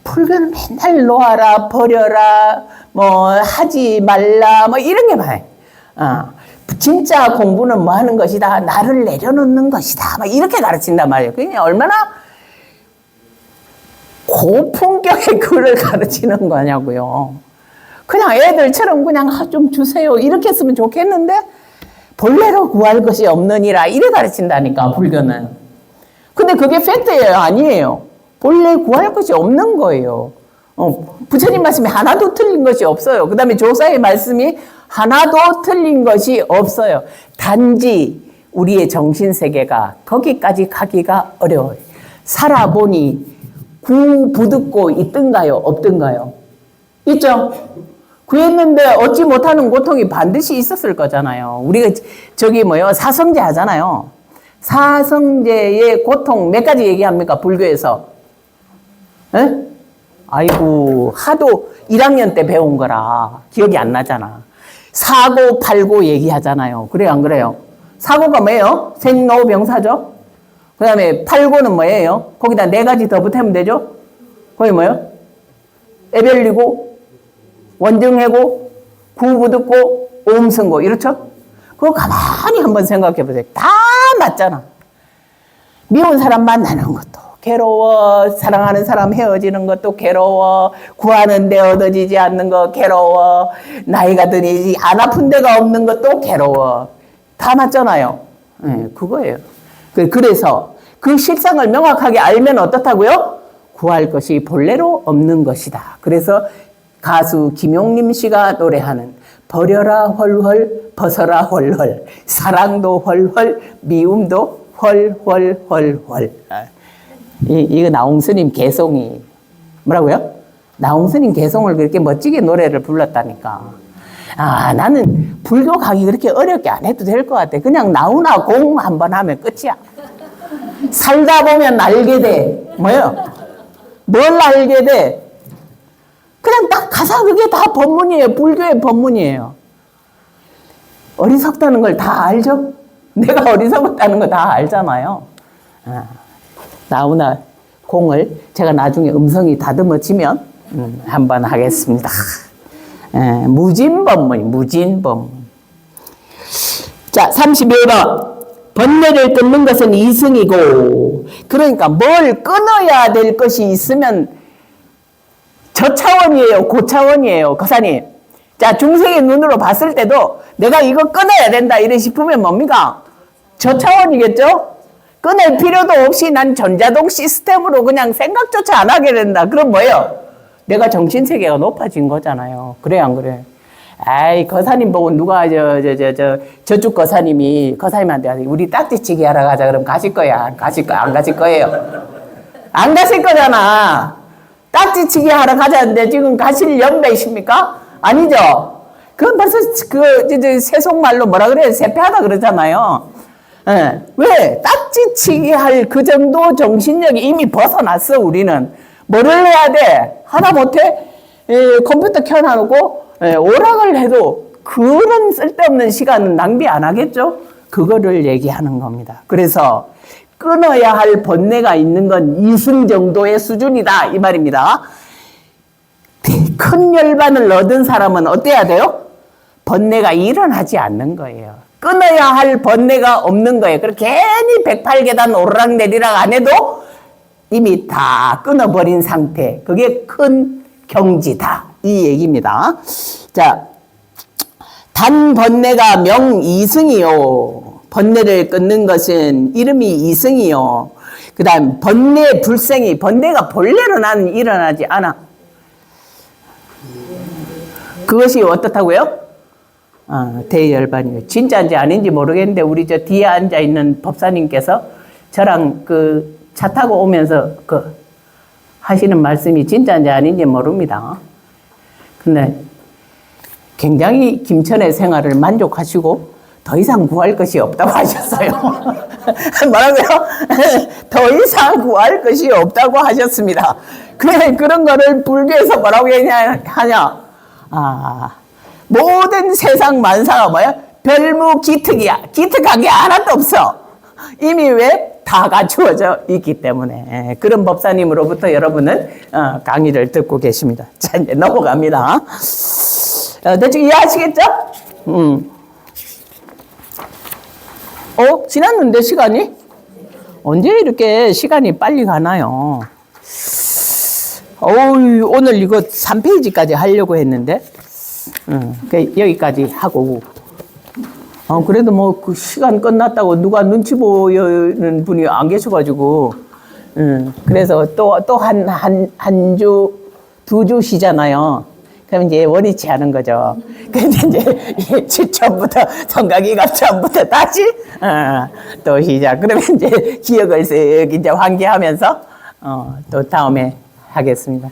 불교는 맨날 놓아라, 버려라, 뭐 하지 말라, 뭐 이런 게 많아요. 진짜 공부는 뭐 하는 것이다. 나를 내려놓는 것이다. 막 이렇게 가르친단 말이에요. 그게 얼마나 고품격의 글을 가르치는 거냐고요. 그냥 애들처럼 그냥 좀 주세요. 이렇게 했으면 좋겠는데 본래로 구할 것이 없느니라 이래 가르친다니까 불교는. 근데 그게 팩트예요? 아니에요. 본래 구할 것이 없는 거예요. 부처님 말씀이 하나도 틀린 것이 없어요. 그 다음에 조사의 말씀이 하나도 틀린 것이 없어요. 단지 우리의 정신세계가 거기까지 가기가 어려워요. 살아보니 구부듣고 있던가요? 없던가요? 있죠? 구했는데 얻지 못하는 고통이 반드시 있었을 거잖아요. 우리가 사성제 하잖아요. 사성제의 고통 몇 가지 얘기합니까? 불교에서. 에? 아이고, 하도 1학년 때 배운 거라 기억이 안 나잖아. 사고, 팔고 얘기하잖아요. 그래요, 안 그래요? 사고가 뭐예요? 생로병사죠? 그 다음에 팔고는 뭐예요? 거기다 4가지 더 붙으면 되죠? 그게 뭐예요? 애별리고, 원증해고, 구부듣고, 오음승고, 이렇죠? 그거 가만히 한번 생각해 보세요. 다 맞잖아. 미운 사람 만나는 것도 괴로워, 사랑하는 사람 헤어지는 것도 괴로워, 구하는데 얻어지지 않는 거 괴로워, 나이가 드니 안 아픈 데가 없는 것도 괴로워. 다 맞잖아요. 네, 그거예요. 그래서 그 실상을 명확하게 알면 어떻다고요? 구할 것이 본래로 없는 것이다. 그래서 가수 김용림 씨가 노래하는 버려라 헐헐 벗어라 헐헐 사랑도 헐헐 미움도 헐헐헐헐. 이거 나홍스님 개송이 뭐라고요? 나홍스님 개송을 그렇게 멋지게 노래를 불렀다니까. 나는 불교 가기 그렇게 어렵게 안 해도 될 것 같아. 그냥 나오나 공 한번 하면 끝이야. 살다 보면 알게 돼. 뭐요? 뭘 알게 돼? 그냥 딱 가사 그게 다 법문이에요. 불교의 법문이에요. 어리석다는 걸 다 알죠? 내가 어리석었다는 거 다 알잖아요. 나오나 공을 제가 나중에 음성이 다듬어지면 한번 하겠습니다. 무진법문, 무진법문. 자, 31번. 번뇌를 끊는 것은 이승이고, 그러니까 뭘 끊어야 될 것이 있으면 저차원이에요, 고차원이에요, 거사님. 자, 중생의 눈으로 봤을 때도 내가 이거 끊어야 된다 이래 싶으면 뭡니까? 저차원이겠죠? 끊을 필요도 없이 난 전자동 시스템으로 그냥 생각조차 안 하게 된다. 그럼 뭐예요? 내가 정신세계가 높아진 거잖아요. 그래, 안 그래? 아이, 거사님 보고 누가 저쪽 거사님한테 우리 딱지치기 하러 가자. 그럼 가실 거야? 안 가실 거예요? 안 가실 거잖아. 딱지치기 하러 가자는데 지금 가실 연배이십니까? 아니죠? 그건 벌써 세속말로 뭐라 그래요? 세폐하다 그러잖아요. 예. 왜? 딱지치기 할 그 정도 정신력이 이미 벗어났어, 우리는. 뭐를 해야 돼? 하나 못해? 컴퓨터 켜놔놓고 오락을 해도 그런 쓸데없는 시간은 낭비 안 하겠죠? 그거를 얘기하는 겁니다. 그래서 끊어야 할 번뇌가 있는 건 이승 정도의 수준이다 이 말입니다. 큰 열반을 얻은 사람은 어때야 돼요? 번뇌가 일어나지 않는 거예요. 끊어야 할 번뇌가 없는 거예요. 그렇게 괜히 108계단 오르락내리락 안 해도 이미 다 끊어버린 상태. 그게 큰 경지다. 이 얘기입니다. 자, 단 번뇌가 명이승이요. 번뇌를 끊는 것은 이름이 이승이요. 그 다음 번뇌 불생이, 번뇌가 본래로 나는 일어나지 않아. 그것이 어떻다고요? 대열반이요. 진짜인지 아닌지 모르겠는데 우리 저 뒤에 앉아 있는 법사님께서 저랑 그 차 타고 오면서 하시는 말씀이 진짜인지 아닌지 모릅니다. 근데 굉장히 김천의 생활을 만족하시고 더 이상 구할 것이 없다고 하셨어요. 뭐라고요? 더 이상 구할 것이 없다고 하셨습니다. 그런 거를 불교에서 뭐라고 하냐? 모든 세상 만사가 뭐야? 별무기특이야. 기특한 게 하나도 없어. 이미 왜? 다 갖추어져 있기 때문에. 그런 법사님으로부터 여러분은 강의를 듣고 계십니다. 자, 이제 넘어갑니다. 대충 이해하시겠죠? 지났는데 시간이? 언제 이렇게 시간이 빨리 가나요? 오늘 이거 3페이지까지 하려고 했는데 여기까지 하고 그래도 뭐 그 시간 끝났다고 누가 눈치 보이는 분이 안 계셔가지고 그래서 또 한 주, 2주 쉬잖아요. 그럼 이제 원위치 하는 거죠. 근데 이제 처음부터 성가기가 처음부터 다시 또 시작. 그러면 이제 기억을 쓱 이제 환기하면서 또 다음에 하겠습니다.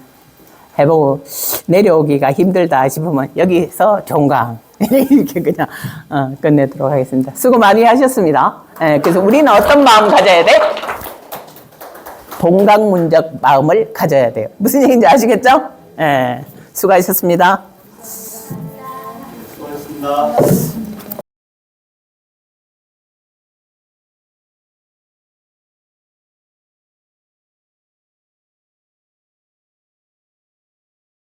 해보고 내려오기가 힘들다 싶으면 여기서 종강 이렇게 그냥 끝내도록 하겠습니다. 수고 많이 하셨습니다. 그래서 우리는 어떤 마음 가져야 돼? 동강문적 마음을 가져야 돼요. 무슨 얘기인지 아시겠죠? 수고하셨습니다. 수고하셨습니다.